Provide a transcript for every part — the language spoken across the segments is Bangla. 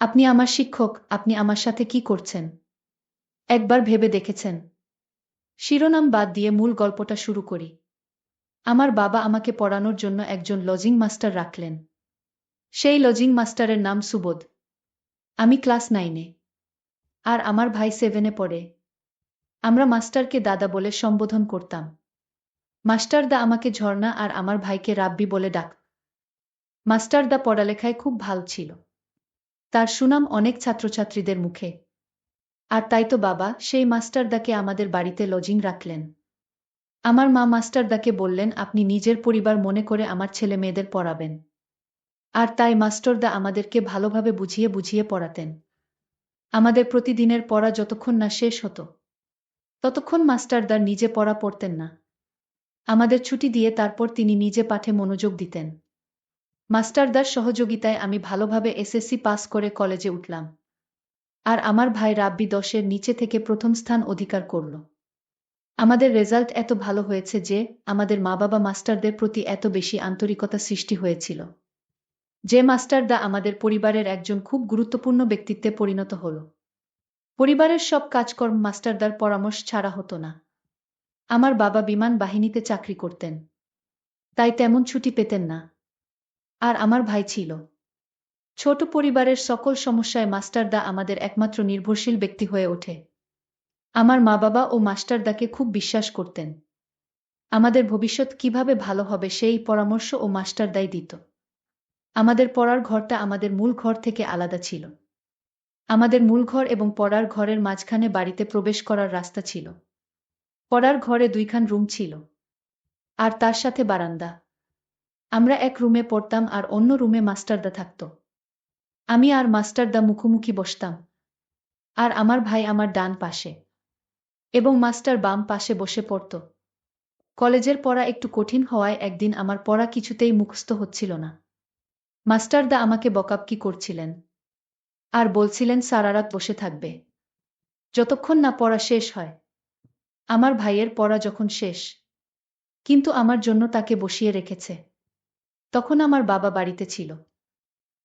আপনি আমার শিক্ষক, আপনি আমার সাথে কি করছেন? একবার ভেবে দেখেছেন? শিরোনাম বাদ দিয়ে মূল গল্পটা শুরু করি। আমার বাবা আমাকে পড়ানোর জন্য একজন লজিং মাস্টার রাখলেন। সেই লজিং মাস্টারের নাম সুবোধ। আমি ক্লাস 9-এ। আর আমার ভাই 7-এ পড়ে। আমরা মাস্টারকে দাদা বলে সম্বোধন করতাম। মাস্টারদা আমাকে ঝর্ণা আর আমার ভাইকে রাব্বি বলে ডাক। মাস্টারদা পড়ালেখায় খুব ভাল ছিল। তার সুনাম অনেক ছাত্রছাত্রীদের মুখে। আর তাই তো বাবা সেই মাস্টারদাকে আমাদের বাড়িতে লজিং রাখলেন। আমার মা মাস্টারদাকে বললেন, আপনি নিজের পরিবার মনে করে আমার ছেলে মেয়েদের পড়াবেন। আর তাই মাস্টারদা আমাদেরকে ভালোভাবে বুঝিয়ে বুঝিয়ে পড়াতেন। আমাদের প্রতিদিনের পড়া যতক্ষণ না শেষ হতো, ততক্ষণ মাস্টারদার নিজে পড়া পড়তেন না। আমাদের ছুটি দিয়ে তারপর তিনি নিজে পাঠে মনোযোগ দিতেন। মাস্টারদার সহযোগিতায় আমি ভালোভাবে এসএসসি পাস করে কলেজে উঠলাম। আর আমার ভাই রাব্বি 10-এর নিচে থেকে প্রথম স্থান অধিকার করল। আমাদের রেজাল্ট এত ভালো হয়েছে যে আমাদের মা বাবা মাস্টারদের প্রতি এত বেশি আন্তরিকতা সৃষ্টি হয়েছিল যে মাস্টারদা আমাদের পরিবারের একজন খুব গুরুত্বপূর্ণ ব্যক্তিত্বে পরিণত হল। পরিবারের সব কাজকর্ম মাস্টারদার পরামর্শ ছাড়া হতো না। আমার বাবা বিমান বাহিনীতে চাকরি করতেন, তাই তেমন ছুটি পেতেন না। আর আমার ভাই ছিল ছোট। পরিবারের সকল সমস্যায় মাস্টারদা আমাদের একমাত্র নির্ভরশীল ব্যক্তি হয়ে ওঠে। আমার মা বাবা ও মাস্টারদাকে খুব বিশ্বাস করতেন। আমাদের ভবিষ্যৎ কিভাবে ভালো হবে সেই পরামর্শ ও মাস্টারদাই দিত। আমাদের পড়ার ঘরটা আমাদের মূল ঘর থেকে আলাদা ছিল। আমাদের মূল ঘর এবং পড়ার ঘরের মাঝখানে বাড়িতে প্রবেশ করার রাস্তা ছিল। পড়ার ঘরে 2খান রুম ছিল। আর তার সাথে বারান্দা। আমরা এক রুমে পড়তাম আর অন্য রুমে মাস্টারদা থাকত। আমি আর মাস্টারদা মুখোমুখি বসতাম। আর আমার ভাই আমার ডান পাশে এবং মাস্টার বাম পাশে বসে পড়ত। কলেজের পড়া একটু কঠিন হওয়ায় একদিন আমার পড়া কিছুতেই মুখস্থ হচ্ছিল না। মাস্টারদা আমাকে বকাবকি করছিলেন আর বলছিলেন সারা রাত বসে থাকবে, যতক্ষণ না পড়া শেষ হয়। আমার ভাইয়ের পড়া যখন শেষ, কিন্তু আমার জন্য তাকে বসিয়ে রেখেছে, তখন আমার বাবা বাড়িতে ছিল।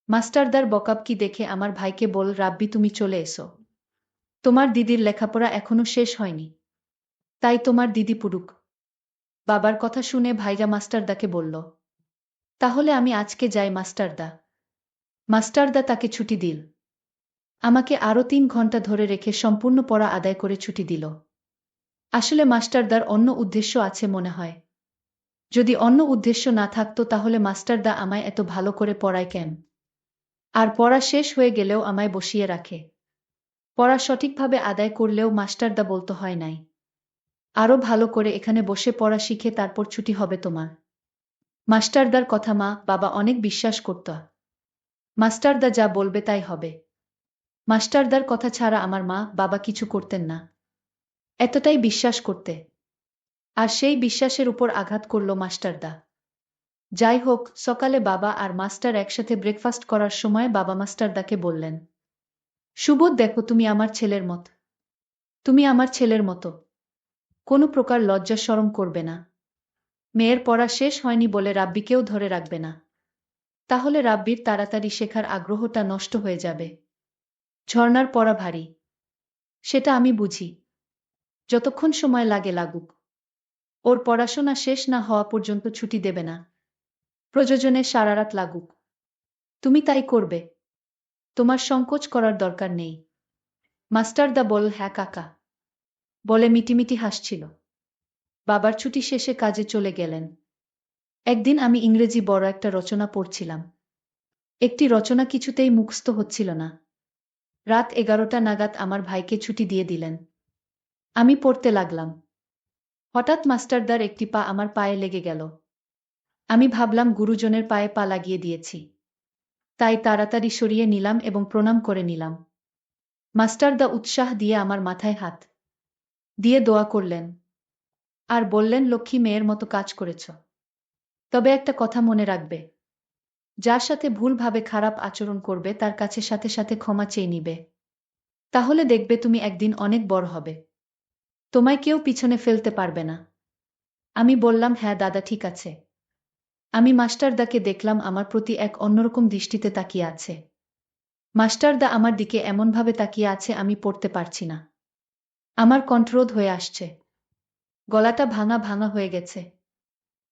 মাস্টারদার বকাবকি দেখে আমার ভাইকে বল, রাব্বি তুমি চলে এসো। তোমার দিদির লেখাপড়া এখনো শেষ হয়নি, তাই তোমার দিদি পড়ুক। বাবার কথা শুনে ভাইরা মাস্টারদাকে বলল, তাহলে আমি আজকে যাই মাস্টারদা। মাস্টারদা তাকে ছুটি দিল। আমাকে আরও 3 ঘন্টা ধরে রেখে সম্পূর্ণ পড়া আদায় করে ছুটি দিল। আসলে মাস্টারদার অন্য উদ্দেশ্য আছে মনে হয়। যদি অন্য উদ্দেশ্য না থাকতো তাহলে মাস্টারদা আমায় এত ভালো করে পড়ায় কেন? আর পড়া শেষ হয়ে গেলেও আমায় বসিয়ে রাখে। পড়া সঠিকভাবে আদায় করলেও মাস্টারদা বলতো হয় নাই, আরও ভালো করে এখানে বসে পড়া শিখে তারপর ছুটি হবে তোমার। মাস্টারদার কথা মা বাবা অনেক বিশ্বাস করত। মাস্টারদা যা বলবে তাই হবে। মাস্টারদার কথা ছাড়া আমার মা বাবা কিছু করতেন না, এতটাই বিশ্বাস করতে। আর সেই বিশ্বাসের উপর আঘাত করল মাস্টারদা। যাই হোক, সকালে বাবা আর মাস্টার একসাথে ব্রেকফাস্ট করার সময় বাবা মাস্টারদাকে বললেন, সুবোধ দেখো তুমি আমার ছেলের মত। তুমি আমার ছেলের মতো কোনো প্রকার লজ্জা শরম করবে না। মেয়ের পড়া শেষ হয়নি বলে রাব্বিকেও ধরে রাখবে না। তাহলে রাব্বির তাড়াতাড়ি শেখার আগ্রহটা নষ্ট হয়ে যাবে। ঝর্ণার পড়া ভারী, সেটা আমি বুঝি। যতক্ষণ সময় লাগে লাগুক, ওর পড়াশোনা শেষ না হওয়া পর্যন্ত ছুটি দেবে না। প্রয়োজনে সারা রাত লাগুক। তুমি তাই করবে। তোমার সংকোচ করার দরকার নেই। মাস্টারদা বল, হ্যাঁ কাকা, বলে মিটিমিটি হাসছিল। বাবার ছুটি শেষে কাজে চলে গেলেন। একদিন আমি ইংরেজি বড় একটা রচনা পড়ছিলাম। একটি রচনা কিছুতেই মুখস্থ হচ্ছিল না। রাত 11টা নাগাদ আমার ভাইকে ছুটি দিয়ে দিলেন। আমি পড়তে লাগলাম। হঠাৎ মাস্টারদার একটি পা আমার পায়ে লেগে গেল। আমি ভাবলাম গুরুজনের পায়ে পা লাগিয়ে দিয়েছি। তাই তাড়াতাড়ি সরিয়ে নিলাম এবং প্রণাম করে নিলাম। মাস্টারদা উৎসাহ দিয়ে আমার মাথায় হাত দিয়ে দোয়া করলেন আর বললেন, লক্ষ্মী মেয়ের মতো কাজ করেছ। তবে একটা কথা মনে রাখবে, যার সাথে ভুলভাবে খারাপ আচরণ করবে তার কাছে সাথে সাথে ক্ষমা চেয়ে নিবে। তাহলে দেখবে তুমি একদিন অনেক বড় হবে। তোমায় কেউ পিছনে ফেলতে পারবে না। আমি বললাম, হ্যাঁ দাদা ঠিক আছে। আমি মাস্টারদাকে দেখলাম আমার প্রতি এক অন্যরকম দৃষ্টিতে তাকিয়ে আছে। মাস্টারদা আমার দিকে এমনভাবে তাকিয়ে আছে আমি পড়তে পারছি না। আমার কণ্ঠরোধ হয়ে আসছে। গলাটা ভাঙা ভাঙা হয়ে গেছে।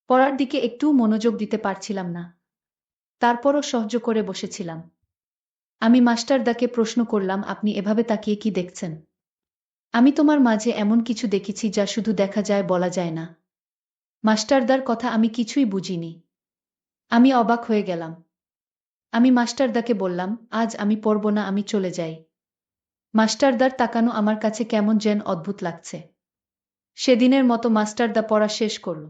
পড়ার দিকে একটুও মনোযোগ দিতে পারছিলাম না। তারপরও সহ্য করে বসেছিলাম। আমি মাস্টারদাকে প্রশ্ন করলাম, আপনি এভাবে তাকিয়ে কি দেখছেন? আমি তোমার মাঝে এমন কিছু দেখেছি যা শুধু দেখা যায় বলা যায় না। মাস্টারদার কথা আমি কিছুই বুঝিনি। আমি অবাক হয়ে গেলাম। আমি মাস্টারদাকে বললাম, আজ আমি পড়ব না, আমি চলে যাই। মাস্টারদার তাকানো আমার কাছে কেমন যেন অদ্ভুত লাগছে। সেদিনের মতো মাস্টারদা পড়া শেষ করল।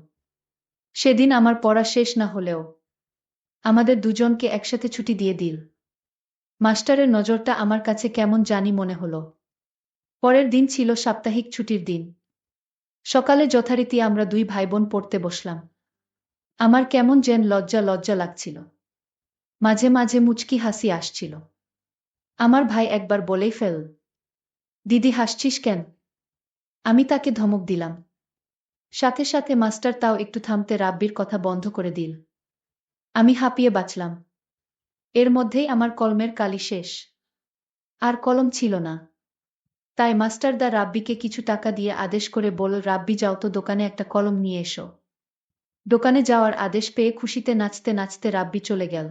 সেদিন আমার পড়া শেষ না হলেও আমাদের দুজনকে একসাথে ছুটি দিয়ে দিল। মাস্টারের নজরটা আমার কাছে কেমন জানি মনে হলো। পরের দিন ছিল সাপ্তাহিক ছুটির দিন। সকালে যথারীতি আমরা দুই ভাইবোন পড়তে বসলাম। আমার কেমন যেন লজ্জা লজ্জা লাগছিল। মাঝে মাঝে মুচকি হাসি আসছিল। আমার ভাই একবার বলেই ফেল, দিদি হাসছিস কেন? আমি তাকে ধমক দিলাম। সাথে সাথে মাস্টার তাও একটু থামতে রাব্বির কথা বন্ধ করে দিল। আমি হাঁপিয়ে বাঁচলাম। এর মধ্যেই আমার কলমের কালি শেষ। আর কলম ছিল না। তাই মাস্টারদা রাব্বিকে কিছু টাকা দিয়ে আদেশ করে বলল, রাব্বি যাও তো দোকানে একটা কলম নিয়ে এসো। দোকানে যাওয়ার আদেশ পেয়ে খুশিতে নাচতে নাচতে রাব্বি চলে গেল।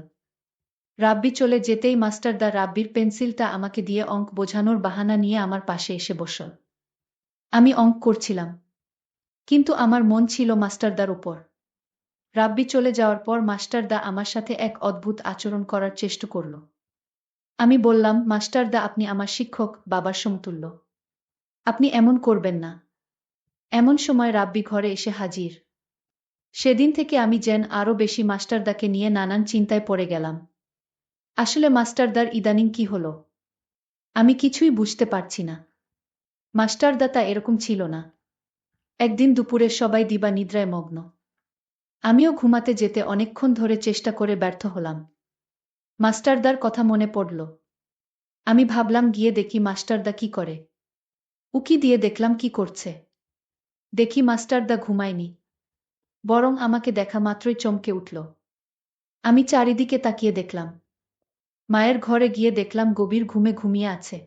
রাব্বি চলে যেতেই মাস্টারদা রাব্বির পেন্সিলটা আমাকে দিয়ে অঙ্ক বোঝানোর বাহানা নিয়ে আমার পাশে এসে বসল। আমি অঙ্ক করছিলাম। কিন্তু আমার মন ছিল মাস্টারদার উপর। রাব্বি চলে যাওয়ার পর মাস্টারদা আমার সাথে এক অদ্ভুত আচরণ করার চেষ্টা করল। আমি বললাম, মাস্টারদা আপনি আমার শিক্ষক, বাবার সমতুল্য। আপনি এমন করবেন না। এমন সময় রাব্বি ঘরে এসে হাজির। সেদিন থেকে আমি যেন আরও বেশি মাস্টারদাকে নিয়ে নানান চিন্তায় পড়ে গেলাম। আসলে মাস্টারদার ইদানিং কি হলো? আমি কিছুই বুঝতে পারছি না। মাস্টারদা তা এরকম ছিল না। একদিন দুপুরে সবাই দিবা নিদ্রায় মগ্ন। আমিও ঘুমাতে যেতে অনেকক্ষণ ধরে চেষ্টা করে ব্যর্থ হলাম। মাস্টারদার কথা মনে পড়ল। আমি ভাবলাম গিয়ে দেখি মাস্টারদা কি করে। উকি দিয়ে দেখলাম কি করছে। দেখি মাস্টারদা ঘুমায়নি। বরং আমাকে দেখা মাত্রই চমকে উঠল। আমি চারিদিকে তাকিয়ে দেখলাম। মায়ের ঘরে গিয়ে দেখলাম গভীর ঘুমে ঘুমিয়ে আছে।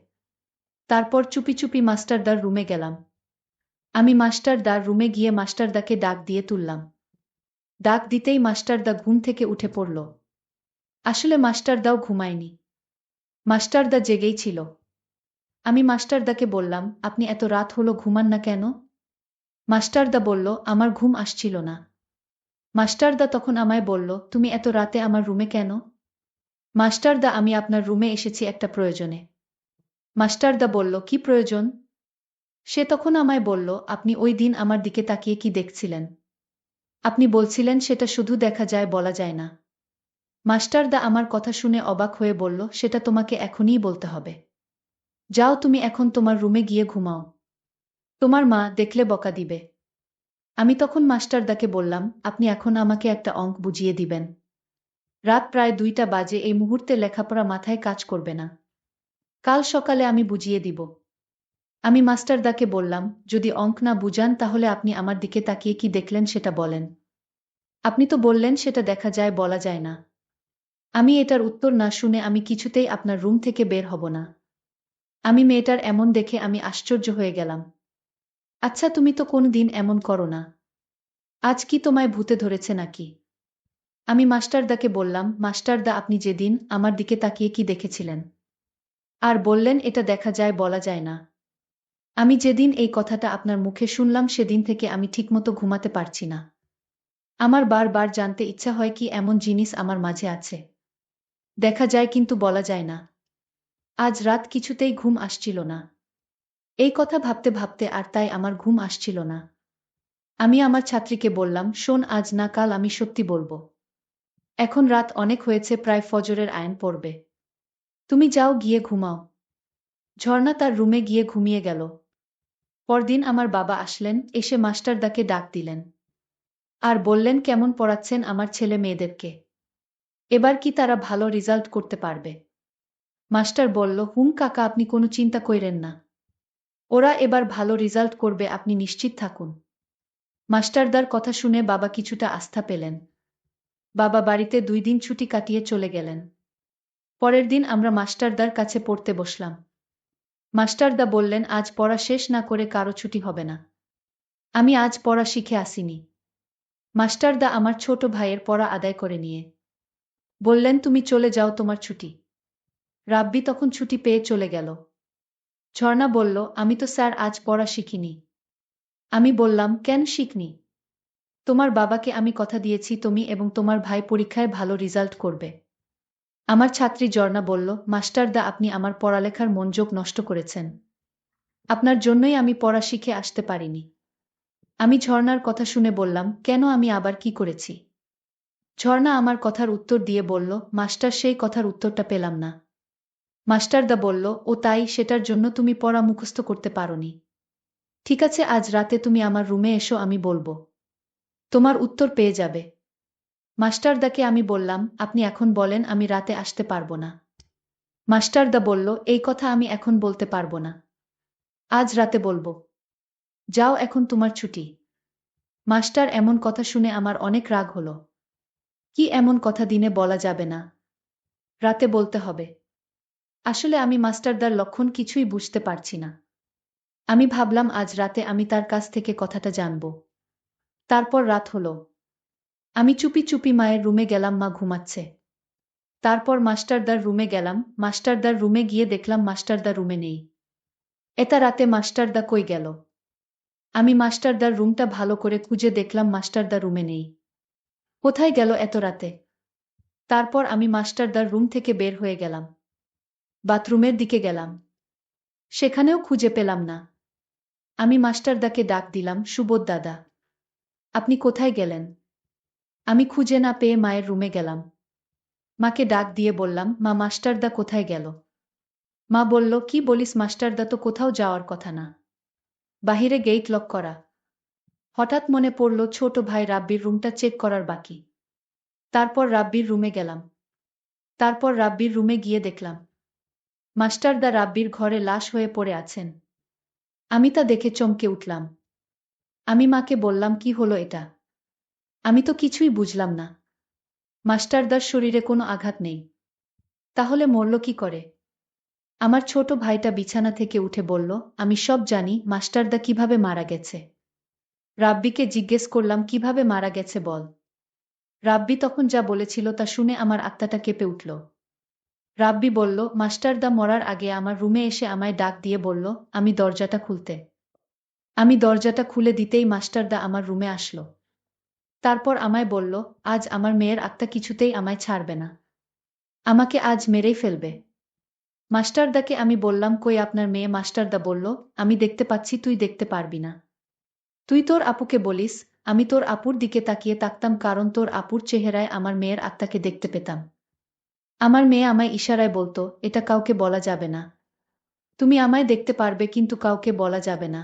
তারপর চুপি চুপি মাস্টারদার রুমে গেলাম। আমি মাস্টারদার রুমে গিয়ে মাস্টারদাকে ডাক দিয়ে তুললাম। ডাক দিতেই মাস্টারদা ঘুম থেকে উঠে পড়ল। আসলে মাস্টারদাও ঘুমায়নি। মাস্টারদা জেগেই ছিল। আমি মাস্টারদাকে বললাম, আপনি এত রাত হলো ঘুমান না কেন? মাস্টারদা বলল, আমার ঘুম আসছিল না। মাস্টারদা তখন আমায় বলল, তুমি এত রাতে আমার রুমে কেন? মাস্টারদা, আমি আপনার রুমে এসেছি একটা প্রয়োজনে। মাস্টারদা বলল, কি প্রয়োজন? সে তখন আমায় বলল, আপনি ওই দিন আমার দিকে তাকিয়ে কি দেখছিলেন? আপনি বলছিলেন সেটা শুধু দেখা যায় বলা যায় না। মাস্টারদা আমার কথা শুনে অবাক হয়ে বলল, সেটা তোমাকে এখনই বলতে হবে। যাও তুমি এখন তোমার রুমে গিয়ে ঘুমাও। তোমার মা দেখলে বকা দিবে। আমি তখন মাস্টারদাকে বললাম, আপনি এখন আমাকে একটা অঙ্ক বুঝিয়ে দিবেন। রাত প্রায় 2টা বাজে, এই মুহূর্তে লেখাপড়া মাথায় কাজ করবে না। কাল সকালে আমি বুঝিয়ে দিব। আমি মাস্টারদাকে বললাম, যদি অঙ্ক না বুঝান তাহলে আপনি আমার দিকে তাকিয়ে কি দেখলেন সেটা বলেন। আপনি তো বললেন সেটা দেখা যায় বলা যায় না। আমি এটার উত্তর না শুনে আমি কিছুতেই আপনার রুম থেকে বের হব না। আমি মেয়েটার এমন দেখে আমি আশ্চর্য হয়ে গেলাম। আচ্ছা, তুমি তো কোনদিন এমন করো না। আজ কি তোমায় ভূতে ধরেছে নাকি? আমি মাস্টারদাকে বললাম, মাস্টারদা আপনি যেদিন আমার দিকে তাকিয়ে কি দেখেছিলেন? আর বললেন এটা দেখা যায় বলা যায় না। আমি যেদিন এই কথাটা আপনার মুখে শুনলাম সেদিন থেকে আমি ঠিকমতো ঘুমাতে পারছি না। আমার বারবার জানতে ইচ্ছা হয় কি এমন জিনিস আমার মাঝে আছে। দেখা যায় কিন্তু বলা যায় না। আজ রাত কিছুতেই ঘুম আসছিল না। এই কথা ভাবতে ভাবতে আর তাই আমার ঘুম আসছিল না। আমি আমার ছাত্রীকে বললাম, শোন, আজ না কাল আমি সত্যি বলবো। এখন রাত অনেক হয়েছে, প্রায় ফজরের আয়ান পড়বে। তুমি যাও গিয়ে ঘুমাও। ঝর্ণা তার রুমে গিয়ে ঘুমিয়ে গেল। পরদিন আমার বাবা আসলেন, এসে মাস্টারদাকে ডাক দিলেন। আর বললেন, কেমন পড়াচ্ছেন আমার ছেলে মেয়েদেরকে? এবার কি তারা ভালো রেজাল্ট করতে পারবে? মাস্টার বলল, হুম কাকা, আপনি কোনো চিন্তা কইরেন না। ওরা এবার ভালো রেজাল্ট করবে, আপনি নিশ্চিত থাকুন। মাস্টারদার কথা শুনে বাবা কিছুটা আস্থা পেলেন। বাবা বাড়িতে 2 দিন ছুটি কাটিয়ে চলে গেলেন। পরের দিন আমরা মাস্টারদার কাছে পড়তে বসলাম। মাস্টারদা বললেন, আজ পড়া শেষ না করে কারো ছুটি হবে না। আমি আজ পড়া শিখে আসিনি। মাস্টারদা আমার ছোট ভাইয়ের পড়া আদায় করে নিয়ে বললেন, তুমি চলে যাও, তোমার ছুটি। রাব্বি তখন ছুটি পেয়ে চলে গেল। ঝর্ণা বলল, আমি তো স্যার আজ পড়া শিখিনি। আমি বললাম, কেন শিখনি? তোমার বাবাকে আমি কথা দিয়েছি তুমি এবং তোমার ভাই পরীক্ষায় ভালো রেজাল্ট করবে। আমার ছাত্রী ঝর্ণা বলল, মাস্টারদা আপনি আমার পড়ালেখার মনোযোগ নষ্ট করেছেন। আপনার জন্যই আমি পড়া শিখে আসতে পারিনি। আমি ঝর্ণার কথা শুনে বললাম, কেন, আমি আবার কি করেছি? ঝর্ণা আমার কথার উত্তর দিয়ে বলল, মাস্টার, সেই কথার উত্তরটা পেলাম না। মাস্টারদা বলল, ও তাই, সেটার জন্য তুমি পড়া মুখস্থ করতে পারোনি। ঠিক আছে, আজ রাতে তুমি আমার রুমে এসো, আমি বলবো। তোমার উত্তর পেয়ে যাবে। মাস্টারদাকে আমি বললাম, আপনি এখন বলেন, আমি রাতে আসতে পারবো না। মাস্টারদা বলল, এই কথা আমি এখন বলতে পারবো না। আজ রাতে বলবো। যাও, এখন তোমার ছুটি। মাস্টার এমন কথা শুনে আমার অনেক রাগ হলো। কি এমন কথা দিনে বলা যাবে না? রাতে বলতে হবে? আসলে আমি মাস্টারদার লক্ষণ কিছুই বুঝতে পারছি না। আমি ভাবলাম আজ রাতে আমি তার কাছ থেকে কথাটা জানব। তারপর রাত হলো। আমি চুপি চুপি মায়ের রুমে গেলাম, মা ঘুমাচ্ছে। তারপর মাস্টারদার রুমে গেলাম। মাস্টারদার রুমে গিয়ে দেখলাম মাস্টারদা রুমে নেই। এটা রাতে মাস্টারদা কই গেল? আমি মাস্টারদার রুমটা ভালো করে খুঁজে দেখলাম মাস্টারদা রুমে নেই। কোথায় গেল এত রাতে? তারপর আমি মাস্টারদার রুম থেকে বের হয়ে গেলাম। বাথরুমের দিকে গেলাম। সেখানেও খুঁজে পেলাম না। আমি মাস্টারদাকে ডাক দিলাম, সুবোধ দাদা, আপনি কোথায় গেলেন? আমি খুঁজে না পেয়ে মায়ের রুমে গেলাম। মাকে ডাক দিয়ে বললাম, মা, মাস্টারদা কোথায় গেল? মা বলল, কি বলিস, মাস্টারদা তো কোথাও যাওয়ার কথা না। বাহিরে গেট লক করা। হঠাৎ মনে পড়ল ছোট ভাই রাব্বির রুমটা চেক করার বাকি। তারপর রাব্বির রুমে গেলাম। তারপর রাব্বির রুমে গিয়ে দেখলাম মাস্টারদা রাব্বির ঘরে লাশ হয়ে পড়ে আছেন। আমি তা দেখে চমকে উঠলাম। আমি মাকে বললাম, কি হলো এটা? আমি তো কিছুই বুঝলাম না। মাস্টারদার শরীরে কোনো আঘাত নেই। তাহলে মরল কি করে? আমার ছোট ভাইটা বিছানা থেকে উঠে বলল, আমি সব জানি, মাস্টারদা কিভাবে মারা গেছে। রাব্বিকে জিজ্ঞেস করলাম, কিভাবে মারা গেছে বল। রাব্বি তখন যা বলেছিল তা শুনে আমার আত্মাটা কেঁপে উঠল। রাব্বি বলল, মাস্টারদা মরার আগে আমার রুমে এসে আমায় ডাক দিয়ে বলল, আমি দরজাটা খুলতে। আমি দরজাটা খুলে দিতেই মাস্টারদা আমার রুমে আসলো। তারপর আমায় বলল, আজ আমার মেয়ের আত্মা কিছুতেই আমায় ছাড়বে না। আমাকে আজ মেরেই ফেলবে। মাস্টারদাকে আমি বললাম, কই আপনার মেয়ে? মাস্টারদা বলল, আমি দেখতে পাচ্ছি, তুই দেখতে পারবি না। তুই তোর আপুকে বলিস। আমি তোর আপুর দিকে তাকিয়ে থাকতাম, কারণ তোর আপুর চেহারায় আমার মেয়ের আত্মাকে দেখতে পেতাম। আমার মেয়ে আমায় ইশারায় বলতো, এটা কাউকে বলা যাবে না। তুমি আমায় দেখতে পারবে, কিন্তু কাউকে বলা যাবে না।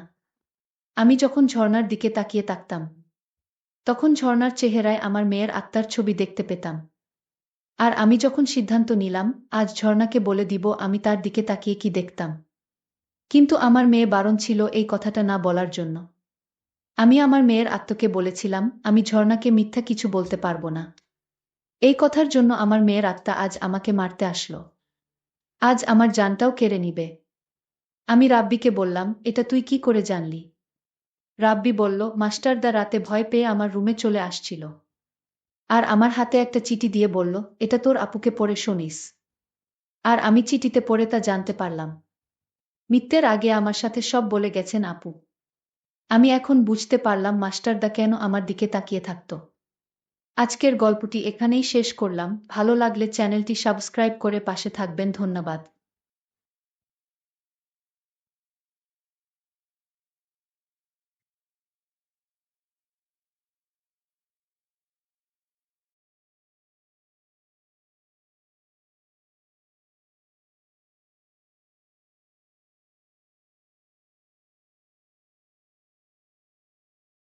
আমি যখন ঝর্ণার দিকে তাকিয়ে থাকতাম, তখন ঝর্ণার চেহারায় আমার মেয়ের আত্মার ছবি দেখতে পেতাম। আর আমি যখন সিদ্ধান্ত নিলাম আজ ঝর্ণাকে বলে দিব আমি তার দিকে তাকিয়ে কি দেখতাম, কিন্তু আমার মেয়ে বারণ ছিল এই কথাটা না বলার জন্য। আমি আমার মেয়ের আত্মাকে বলেছিলাম, আমি ঝর্ণাকে মিথ্যা কিছু বলতে পারবো না। এই কথার জন্য আমার মেয়ের আত্মা আজ আমাকে মারতে আসলো। আজ আমার জানটাও কেড়ে নিবে। আমি রাব্বিকে বললাম, এটা তুই কি করে জানলি? রাব্বি বলল, মাস্টারদা রাতে ভয় পেয়ে আমার রুমে চলে আসছিল। আর আমার হাতে একটা চিঠি দিয়ে বলল, এটা তোর আপুকে পড়ে শোনিস। আর আমি চিঠিতে পড়ে তা জানতে পারলাম। মৃত্যুর আগে আমার সাথে সব বলে গেছেন আপু। আমি এখন বুঝতে পারলাম মাস্টারদা কেন আমার দিকে তাকিয়ে থাকত। আজকের গল্পটি এখানেই শেষ করলাম। ভালো লাগলে চ্যানেলটি সাবস্ক্রাইব করে পাশে থাকবেন। ধন্যবাদ।